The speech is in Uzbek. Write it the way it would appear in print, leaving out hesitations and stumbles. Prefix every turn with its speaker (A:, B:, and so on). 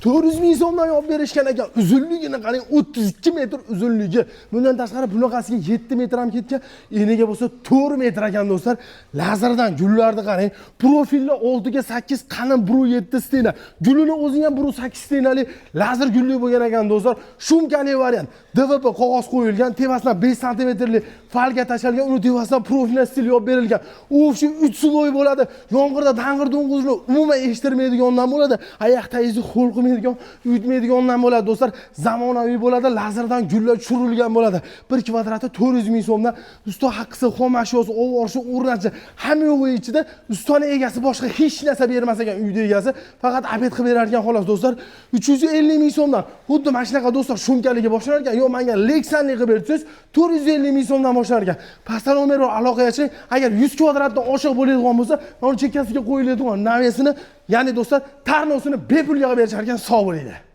A: 400 ming so'mdan olib berishgan ekan. Uzunligini qarang, 32 metr uzunligi. Bundan tashqari bunaqasiga 7 metr ham ketgan. Eniga bo'lsa 4 metr ekan do'stlar. Lazerdan gullarni qarang. Profilni oldiga 8 qalin 1.7 stena. Gulini o'zi ham 1.8 stenali lazer gulli bo'lgan ekan do'stlar. Shumkali variant. DVP qog'oz qo'yilgan, tepasidan 5 sm falga tashlangan, uni tepasidan profilni stil yopib berilgan. U shu 3 sloy bo'ladi. Yomg'irda dang'ir-do'ng'izni umuman eshittirmaydigandan bo'ladi. Oyoqtagingizni ho'l qilmaydigan, uyutmaydigandan bo'ladi do'stlar. Zamonaviy bo'ladi, lazerdan gullar tushirilgan bo'ladi. 1 kvadrati 400 ming so'mdan. Usto haqqisi, xomashyasi, ovorshi, o'rnachi hamma yo'g'i ichida. Ustoni egasi boshqa hech narsa bermas ekan uyda egasi. Faqat abed qilib berar ekan xolos do'stlar. 350 ming so'mdan. Xuddi mana shunaqa do'stlar shumkaliga boshlar ekan. Yo'q, menga Lexanli qilib bersangiz 450 ming so'mdan boshlar ekan. Pastdan nomer aloqaga chiqing. Agar 100 kvadratdan oshiq bo'ladigan bo'lsa, mana chekkasiga qo'yiladigan navesini, ya'ni do'stlar, tarnosini bepul yig'ib berishar ekan. Sog' bo'linglar.